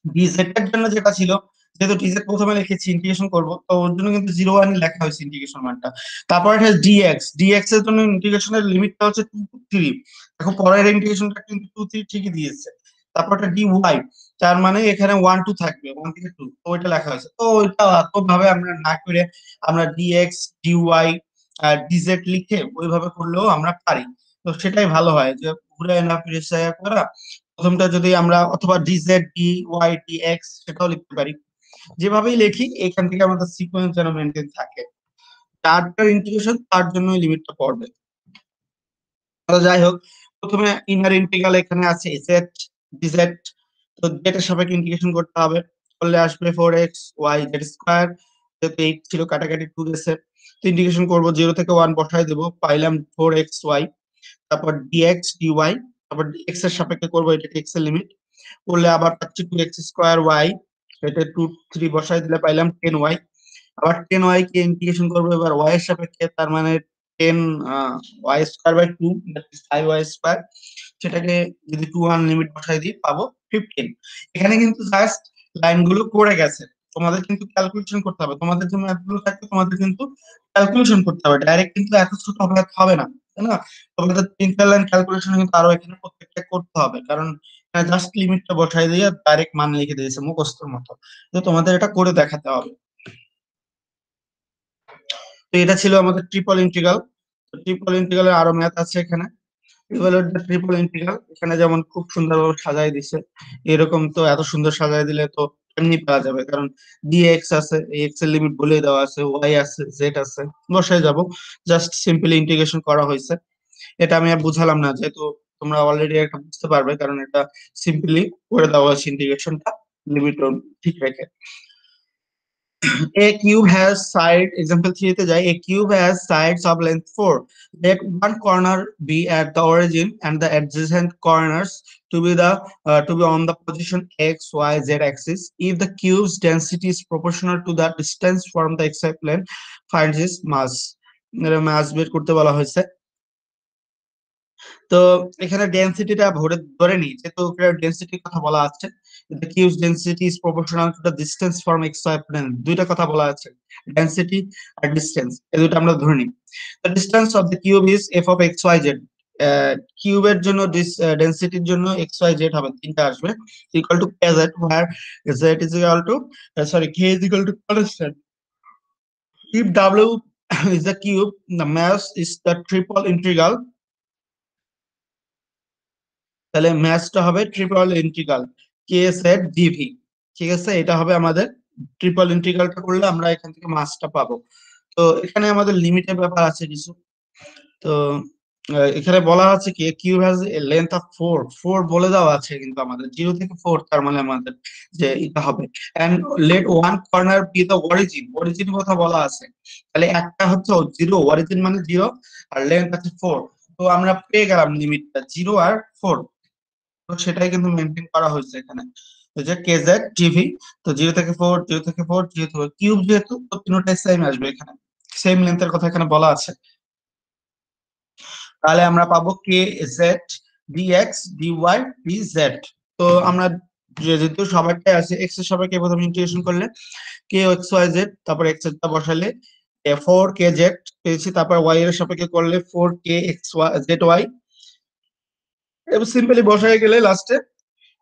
ডিজেড এর জন্য যেটা ছিল, যেহেতু ডিজেড প্রথমে লিখেছি ইন্টিগ্রেশন করব, তো ওর জন্য কিন্তু 0 1 লেখা হয়েছে ইন্টিগ্রেশন মানটা। তারপর এটা ডিএক্স, ডিএক্স এর জন্য ইন্টিগ্রেশনের লিমিটটা হচ্ছে 2 3। দেখো পরের ইন্টিগ্রেশনটা কিন্তু 2 3 ঠিকই দিয়েছে। তারপর এটা ডিওয়াই, তার মানে এখানে 1 2 থাকবে, 1 থেকে 2, তো ওইটা লেখা হয়েছে। তো ওইটা এত ভাবে আমরা না করে আমরা ডিএক্স ডিওয়াই আর ডিজেড লিখে ওইভাবে করলেও আমরা পারি। তো সেটাই ভালো হয় যে ঘুরে না ফিরে করা। প্রথমটা যদি আমরা অথবা d z d y d x সেটাও লিখতে পারি, যেভাবেই লিখি এখান থেকে আমাদের সিকোয়েন্স যেন মেনটেন থাকে। চারটার ইন্টিগ্রেশন তার জন্য লিমিটটা পড়বে। তো যাই হোক প্রথমে ইনার ইন্টিগ্রাল এখানে আছে জেড ডিজেড। তো জেড সাপেক্ষে ইন্টিগ্রেশন করতে হবে, করলে আসবে 4x y z স্কয়ার। যেহেতু 8 ছিল কাটাকাটি 2 গেছে, তো ইন্টিগ্রেশন করব 0 থেকে 1 বসাই দেবো, পাইলাম 4x y। তারপর ডিএক্স ডিওয়াই, তারপর এক্স এর সাপেক্ষে করবো, এটা এক্স এর লিমিট করলে আবার পাচ্ছি 2x² y, এটা 2 3 বসাই দিলে পাইলাম 10y। আবার 10y কে ইন্টিগ্রেশন করবো এবার y এর সাপেক্ষে, তার মানে 10y² / 2 5y², সেটাকে যদি 2 লিমিট বসাই দিই পাবো 15। এখানে কিন্তু জাস্ট লাইনগুলো করে গেছে, তোমাদের কিন্তু ক্যালকুলেশন করতে হবে। তোমাদের যে ম্যাথগুলো থাকবে তোমাদের কিন্তু ক্যালকুলেশন করতে হবে, ডাইরেক্ট কিন্তু এত ছোট হবে না, তাই না? তোমাদের তিনটা লাইন ক্যালকুলেশন কিন্তু আরো এখানে প্রত্যেকটা করতে হবে, কারণ জাস্ট লিমিটটা বসাই দিয়ে ডাইরেক্ট মান লিখে দিয়েছে মুখস্থর মতো। তো তোমাদের এটা করে দেখাতে হবে। তো এটা ছিল আমাদের ট্রিপল ইন্টিগ্রাল। ট্রিপল ইন্টিগ্রালের আরো ম্যাথ আছে এখানে। ইভালুয়েট দ্য ট্রিপল ইন্টিগ্রাল, এখানে যেমন খুব সুন্দরভাবে সাজাই দিছে, এরকম তো এত সুন্দর সাজাই দিলে তো এমনি পাওয়া যাবে, কারণ ডিএক্স আছে, এক্স এর লিমিট বলে দেওয়া আছে, ওয়াই আছে, জেড আছে, বসাই যাব। জাস্ট সিম্পলি ইন্টিগ্রেশন করা হয়েছে। এটা আমি আর বুঝালাম না, যেহেতু তোমরা অলরেডি একটা বুঝতে পারবে, কারণ এটা সিম্পলি করে দেওয়া হয়েছে ইন্টিগ্রেশনটা লিমিট ঠিক রেখে। A cube has side, example 3 তে যাই, a cube has sides of length 4. Let one corner be at the origin and the adjacent corners to be on the position x, y, z axis. If the cube's density is proportional to the distance from the xy plane, find its mass. এর mass বের করতে বলা হয়েছে। তো এখানে ডেনসিটিটা ধরে নিই, যেহেতু ডেনসিটির কথা বলা আছে, the cube's density is proportional to the distance from xy plane, দুইটা কথা বলা আছে, ডেনসিটি আর ডিসটেন্স, এই দুটো আমরা ধরে নিই। the distance of the cube is f of x y z, কিউবের জন্য ডেনসিটির জন্য এক্স ওয়াই জেড হবে, তিনটা আসবে, equal to kz, where z is equal to k is equal to constant. If w is the cube, the mass is the triple integral, তাহলে ম্যাথটা হবে triple integral কে set DV. ঠিক আছে, এটা হবে আমাদের ট্রিপল ইন্টিগ্রালটা করলে আমরা এখান থেকে মাসটা পাবো। তো এখানে আমাদের লিমিটের ব্যাপার আছে কিছু। তো এখানে বলা আছে কি cube has a length of 4 বলে দেওয়া আছে, কিন্তু আমাদের 0 থেকে 4, তার মানে আমাদের যে এটা হবে। And let one corner be the origin কথা বলা আছে, তাহলে একটা হচ্ছে 0, অরিজিন মানে 0, আর লেন্থ আছে 4। তো আমরা পেয়ে গেলাম লিমিটটা 0 আর 4, তো সেটাই কিন্তু মেনটেন করা হয়েছে এখানে। তো যে কেজেড টিভি, তো 0 থেকে 4, 0 থেকে 4, যেহেতু কিউব, যেহেতু তো তিনটাই সেম আসবে, এখানে সেম লেন্থের কথা এখানে বলা আছে। তাহলে আমরা পাবো কে জেড ডিএক্স ডিওয়াই ডিজেড। তো আমরা যেহেতু সবাইটাই আছে, এক্স এর সবাইকে প্রথমে ইন্টিগ্রেশন করলে কে এক্স ওয়াই জেড, তারপর এক্স এরটা বসালে 4 কে জেড পেয়েছি, তারপর ওয়াই এর সাপেক্ষে করলে 4 কে এক্স ওয়াই জেড ওয়াই, এবং সিম্পলি বসায় গেলে লাস্টে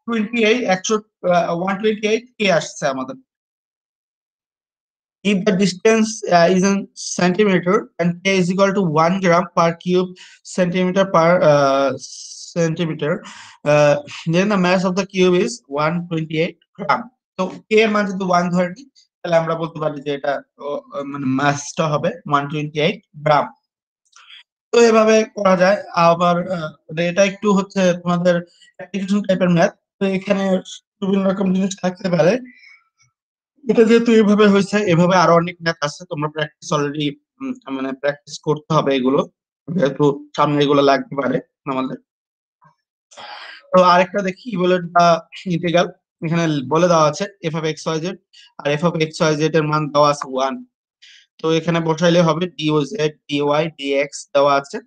128 কে আসছে আমাদের। If the distance is in centimeter and k is equal to 1 gram per cube centimeter per centimeter, then the mass of the cube is 128 gram. তো k এর মান যদি 1 ধরে নিই, তাহলে আমরা বলতে পারি যে এটা মানে মাসটা হবে 128 গ্রাম। তো এভাবে করা যায়। আবার এটা একটু হচ্ছে তোমাদের অ্যাপ্লিকেশন টাইপের ম্যাথ, তো এখানে বিভিন্ন রকম জিনিস থাকতে পারে। এটা যেহেতু এভাবে হয়েছে, এভাবে আরো অনেক ম্যাথ আছে, তোমরা প্র্যাকটিস অলরেডি মানে প্র্যাকটিস করতে হবে এগুলো, যেহেতু সামনে এগুলো লাগতে পারে আমাদের। তো আরেকটা দেখি ইভালুয়েট দা ইন্টিগ্রাল, এখানে বলে দেওয়া আছে f of x y z, আর f of x y z এর মান দেওয়া আছে 1। তো এখানে বসাইলে হবে ডিও জেড ডিওয়াই ডিএক্স দেওয়া আছে।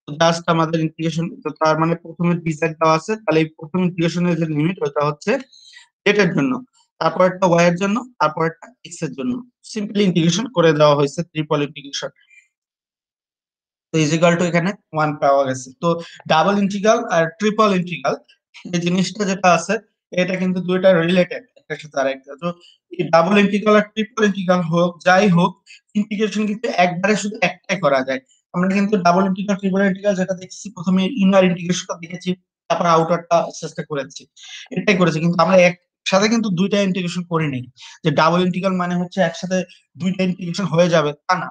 তো জাস্ট আমাদের ইন্টিগ্রেশন, তো তার মানে প্রথমে ডিজেড দেওয়া আছে, তাহলে এই প্রথম ইন্টিগ্রেশনের যে লিমিট ওটা হচ্ছে জেড এর জন্য, তারপর একটা ওয়াই এর জন্য, তারপর একটা এক্স এর জন্য, সিম্পলি ইন্টিগ্রেশন করে দেওয়া হয়েছে ট্রিপল ইন্টিগ্রেশন। তো ইজিক্যাল টু এখানে 1 পাওয়া গেছে। তো ডাবল ইন্টিগ্রাল আর ট্রিপল ইন্টিগ্রাল এই জিনিসটা যেটা আছে, এটা কিন্তু দুইটা রিলেটেড একটার সাথে আরেকটা। তো এই ডাবল ইন্টিগ্রাল আর ট্রিপল ইন্টিগ্রাল হোক যাই হোক, ইন্টিগ্রেশন কিন্তু একবারে শুধু একটাই করা যায়। আমরা কিন্তু ডাবল ইন্টিগ্রাল ট্রিপল ইন্টিগ্রাল যেটা দেখছি, প্রথমে ইনার ইন্টিগ্রেশনটা দেখেছি, তারপর আউটারটা চেষ্টা করেছি, এটাই করেছি। কিন্তু আমরা একসাথে কিন্তু দুইটা ইন্টিগ্রেশন করি নাই, যে ডাবল ইন্টিগ্রাল মানে হচ্ছে একসাথে দুইটা ইন্টিগ্রেশন হয়ে যাবে তা না।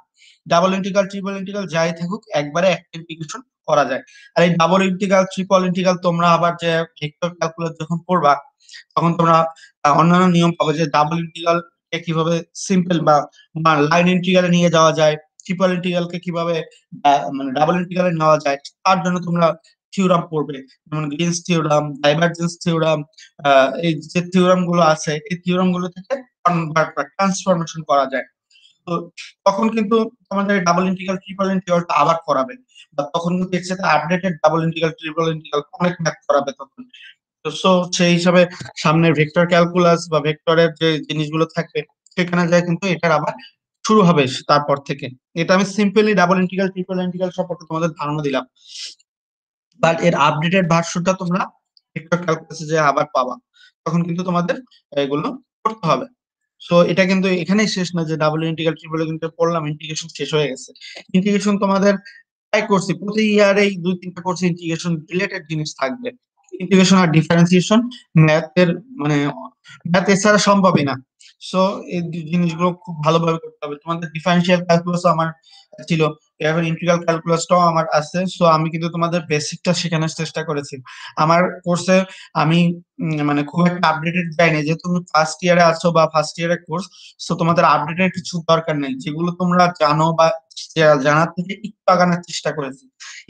ডাবল ইন্টিগ্রাল ট্রিপল ইন্টিগ্রাল যাই থাকুক, একবারে একটা ইন্টিগ্রেশন করা যায়। আর এই ডাবল ইন্টিগ্রাল ট্রিপল ইন্টিগ্রাল তোমরা আবার যে ভেক্টর ক্যালকুলাস যখন পড়বা, তখন তোমরা অন্যান্য নিয়ম পাবে, যে ডাবল ইন্টিগ্রাল কিভাবে সিম্পল বা লাইন ইন্টিগ্রালে নিয়ে যাওয়া যায়, ট্রিপল ইন্টিগ্রালকে কিভাবে মানে ডাবল ইন্টিগ্রালে নেওয়া যায়, তার জন্য তোমরা থিওরাম পড়বে, যেমন গ্রিনস থিওরাম, ডাইভারজেন্স থিওরাম। এই যে থিওরাম গুলো আছে, এই থিওরাম গুলো থেকে কনভার্ট বা ট্রান্সফরমেশন করা যায়। তো তখন কিন্তু তোমাদের ডাবল ইন্টিগ্রাল ট্রিপল ইন্টিগ্রালটা আবার করাবে, বা তখন কিন্তু এর সাথে updated double integral triple integral অনেক ম্যাথ করাবে তখন। তো সো সেই হিসাবে সামনে ভেক্টর ক্যালকুলাস বা ভেক্টরের যে জিনিসগুলো থাকবে, সেখানে যায় কিন্তু এটার আবার শুরু হবে তারপর থেকে। এটা আমি simply double integral triple integral সম্পর্কে তোমাদের ধারণা দিলাম, বাট এর আপডেটেড ভার্সনটা তোমরা ভেক্টর ক্যালকুলাসে যে আবার পাবা, তখন কিন্তু তোমাদের এগুলো করতে হবে। সো এটা কিন্তু এখানেই শেষ না যে ডাবল ইন্টিগ্রাল ট্রিপল ইন্টিগ্রাল পড়লাম, ইন্টিগ্রেশন শেষ হয়ে গেছে। ইন্টিগ্রেশন তোমাদের ট্রাই করছি প্রতি ইয়ারে 2-3টা কোর্সে ইন্টিগ্রেশন রিলেটেড জিনিস থাকবে। ইন্টিগ্রেশন আর ডিফারেন্সিয়েশন ম্যাথের মানে ম্যাথ এছাড়া সম্ভবই না। সো এই জিনিসগুলো খুব ভালোভাবে করতে হবে। তোমাদের ডিফারেন্সিয়াল ক্যালকুলাস আমার ছিল, এবার ইন্টিগ্রাল ক্যালকুলাসটাও আমার আছে। সো আমি কিন্তু তোমাদের বেসিকটা শেখানোর চেষ্টা করেছি আমার কোর্সে। আমি মানে খুব একটা আপডেটেড যাই না, যেহেতু তুমি ফার্স্ট ইয়ারে আছো বা ফার্স্ট ইয়ারের কোর্স। সো তোমাদের আপডেটেড কিছু দরকার নেই, যেগুলো তোমরা জানো বা জানার থেকে একটু আগানোর চেষ্টা করেছি।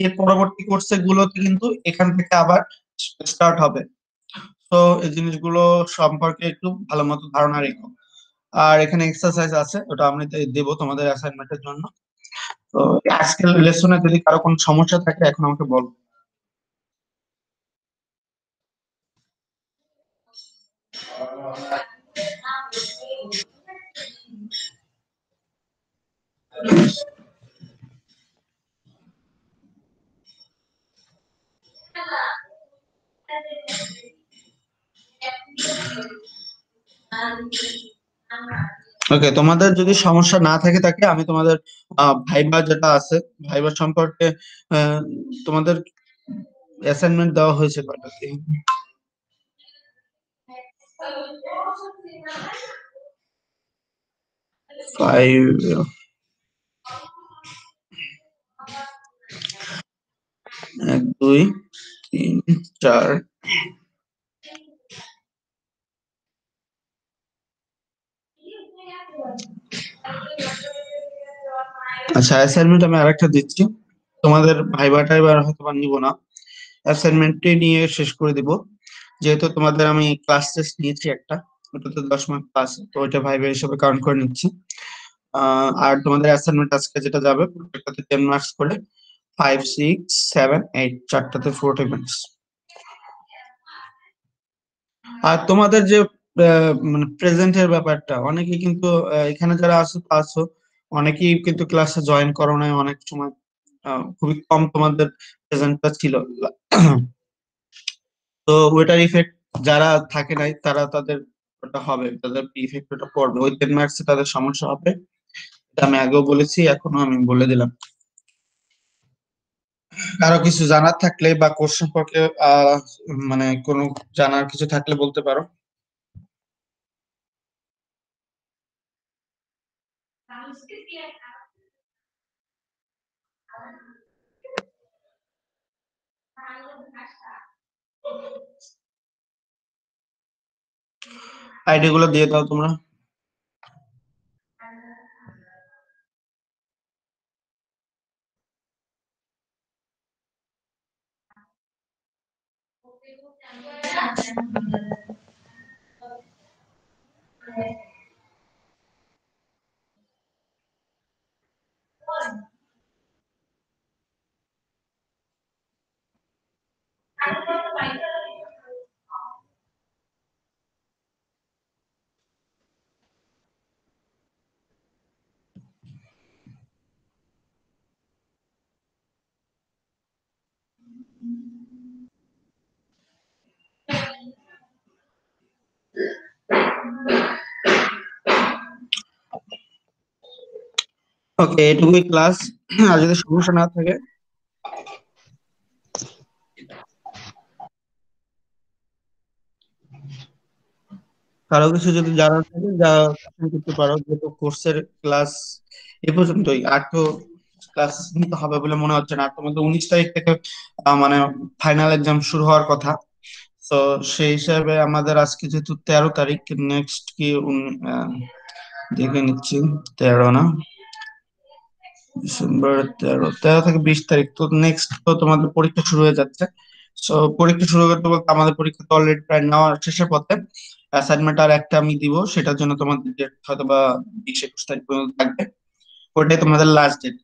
এর পরবর্তী কোর্সে গুলোতে কিন্তু এখান থেকে আবার স্টার্ট হবে। তো এই জিনিসগুলো সম্পর্কে একটু ভালো মতো ধারণা রেখো। আর এখানে এক্সারসাইজ আছে, ওটা আমি দেবো তোমাদের অ্যাসাইনমেন্টের জন্য। তো আজকের লেসনে যদি কারো কোনো সমস্যা থাকে এখন আমাকে বল। ওকে, তোমাদের যদি সমস্যা না থাকে থাকে আমি তোমাদের ভাইবা যেটা আছে, ভাইবা সম্পর্কে আহ, তোমাদের অ্যাসাইনমেন্ট দেওয়া হয়েছে কয়টা কি? 5, 1, 2, 3, 4। আচ্ছা, অ্যাসাইনমেন্ট আমি আরেকটা দিচ্ছি। তোমাদের ভাইবাটা এবার হয়তো বা নিব না, অ্যাসাইনমেন্টটি নিয়ে শেষ করে দিব। যেহেতু তোমাদের আমি ক্লাস টেস্ট নিয়েছি একটা, ওটাতে 10 মার্ক ক্লাস, তো ওইটা ভাইবা হিসেবে কাউন্ট করে নিচ্ছি। আর তোমাদের অ্যাসাইনমেন্ট আজকে যেটা যাবে প্রত্যেকটাতে 10 মার্কস করে, 5, 6, 7, 8 চারটাতে 40 মার্কস। আর তোমাদের যে মানে প্রেজেন্টের ব্যাপারটা, অনেকেই কিন্তু এখানে যারা আছো অনেকেই কিন্তু ক্লাসে জয়েন করো নাই অনেক সময়। খুবই কম তোমাদের প্রেজেন্টটা ছিল। তো ওইটার ইফেক্ট যারা থাকে নাই তারা তাদের ওটা হবে, তাদের ইফেক্ট ওটা পড়বে, ওই 10 মার্কসে তাদের সমস্যা হবে। এটা আমি আগেও বলেছি, এখনো আমি বলে দিলাম। কারো কিছু জানার থাকলে বা কোর্স সম্পর্কে মানে কোনো জানার কিছু থাকলে বলতে পারো। আইডি গুলো দিয়ে দাও তোমরা। ওকে, এটুকুই ক্লাস। আর যদি সমস্যা না থাকে, কারো কিছু যদি জানার থাকে যা প্রশ্ন করতে পারো, যেহেতু কোর্সের ক্লাস এ পর্যন্তই। আর তো ক্লাস নিতে হবে বলে মনে হচ্ছে না। আর তোমাদের 19 তারিখ থেকে মানে ফাইনাল এক্সাম শুরু হওয়ার কথা। তো সেই হিসাবে আমাদের আজকে যেহেতু 13 তারিখ, নেক্সট কি দেখে নিচ্ছি, 13 না, ডিসেম্বর 13 থেকে 20 তারিখ, তো নেক্সট তো তোমাদের পরীক্ষা শুরু হয়ে যাচ্ছে। সো পরীক্ষা শুরু করতে বলতে আমাদের পরীক্ষা তো অলরেডি প্রায় নেওয়া শেষের পথে। অ্যাসাইনমেন্ট আর একটা আমি দিব, সেটার জন্য তোমাদের ডেট হয়তো বা 20-21 তারিখ পর্যন্ত থাকবে। ওটাই তোমাদের লাস্ট ডেট।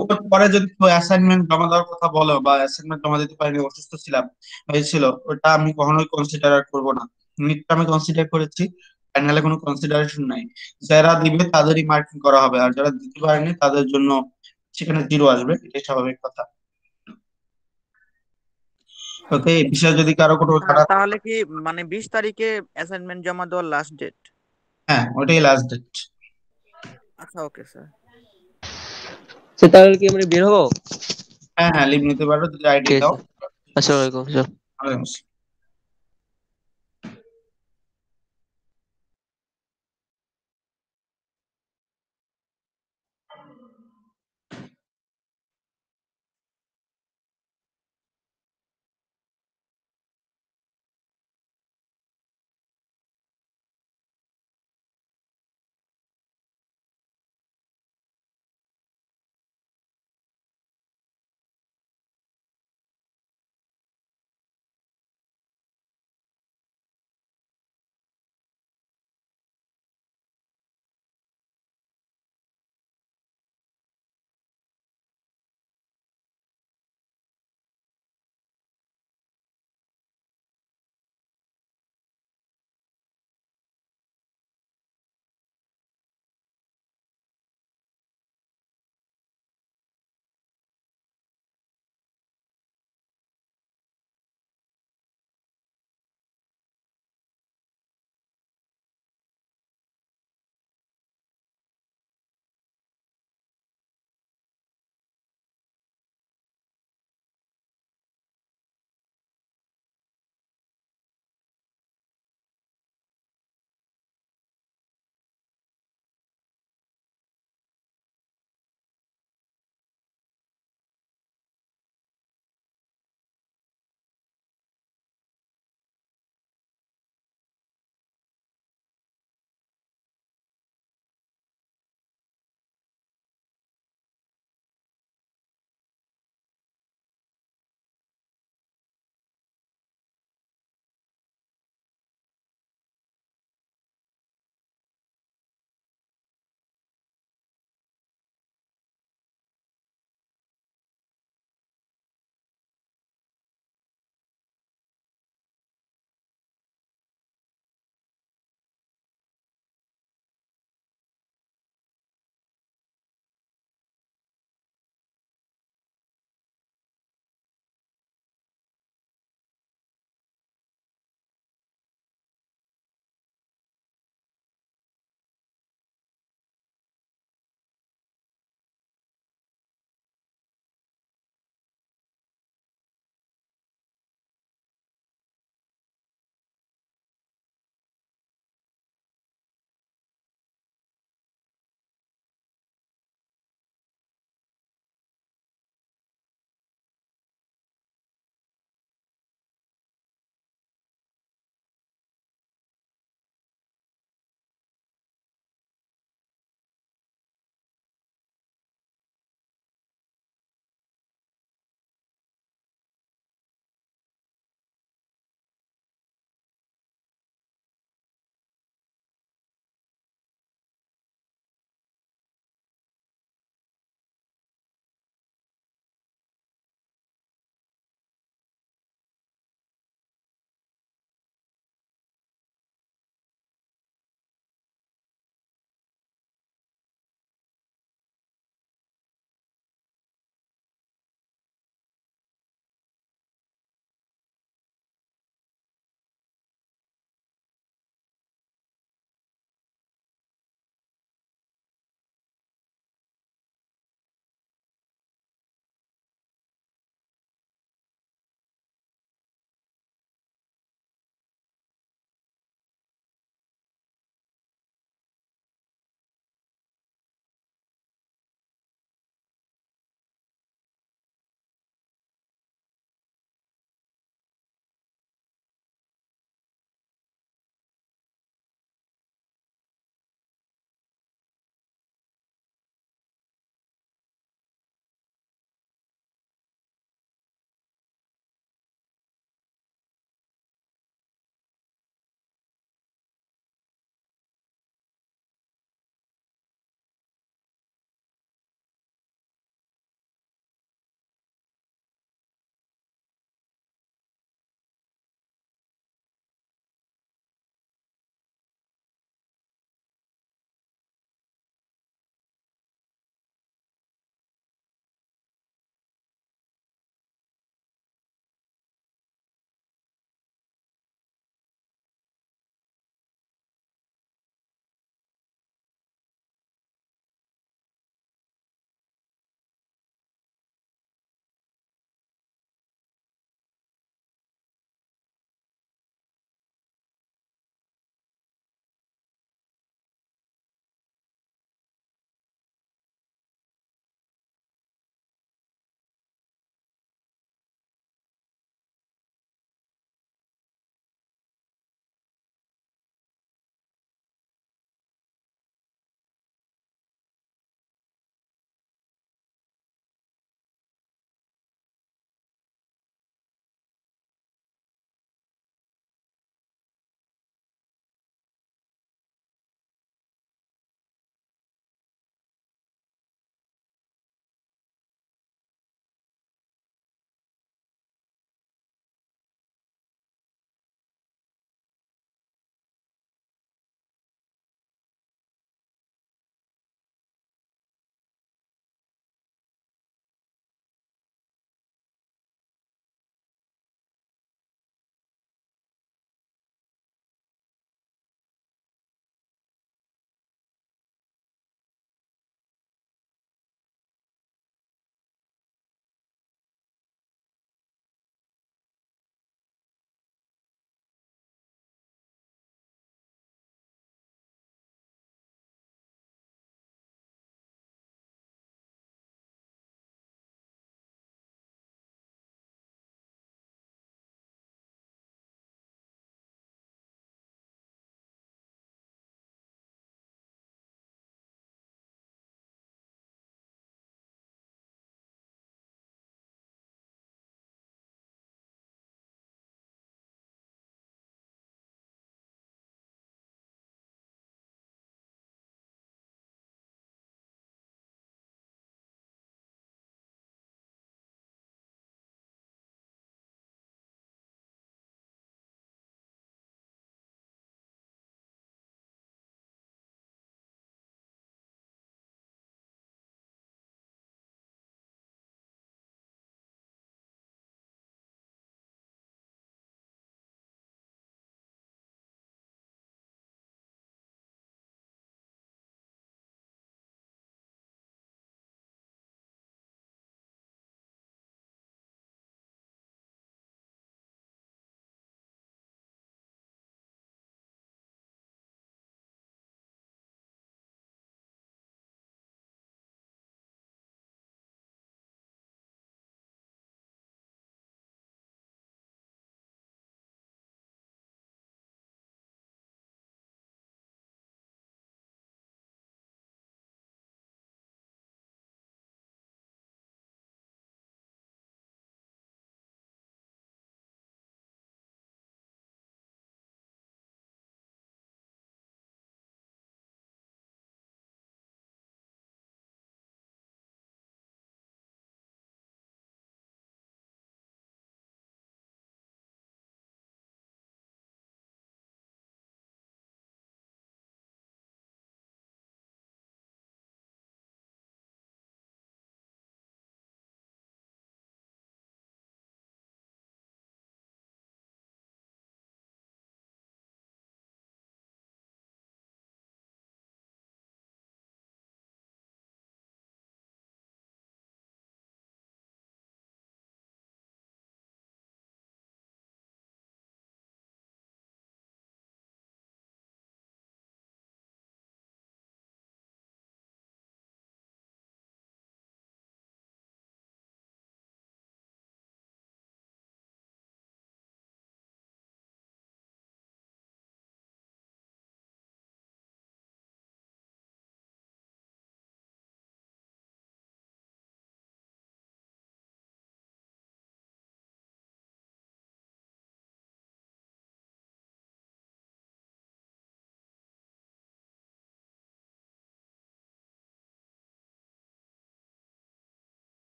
ওর পরে যদি কেউ অ্যাসাইনমেন্ট জমা দেওয়ার কথা বলো বা অ্যাসাইনমেন্ট জমা দিতে পারিনি, অসুস্থ ছিলাম হয়েছিল, ওটা আমি কখনোই কনসিডার করবো না। মিডটা আমি কনসিডার করেছি, ফাইনালে কোনো কনসিডারেশন নাই। যারা দিবে তাদেরই মার্কিং করা হবে, আর যারা দিতে পারেনি তাদের জন্য সেখানে 0 আসবে, এটাই স্বাভাবিক কথা। ওকে, এই বিষয়ে যদি কারো কোনো জানার তাহলে কি মানে 20 তারিখে অ্যাসাইনমেন্ট জমা দেওয়ার লাস্ট ডেট? হ্যাঁ, ওটাই লাস্ট ডেট। আচ্ছা, ওকে স্যার। সে তাহলে কি আমরা বের হবো? হ্যাঁ হ্যাঁ, লিভ নিতে পারো যদি আইডি ঠিক দাও। আছে। আসসালামু আলাইকুম স্যার। ওয়ালাইকুম আসসালাম।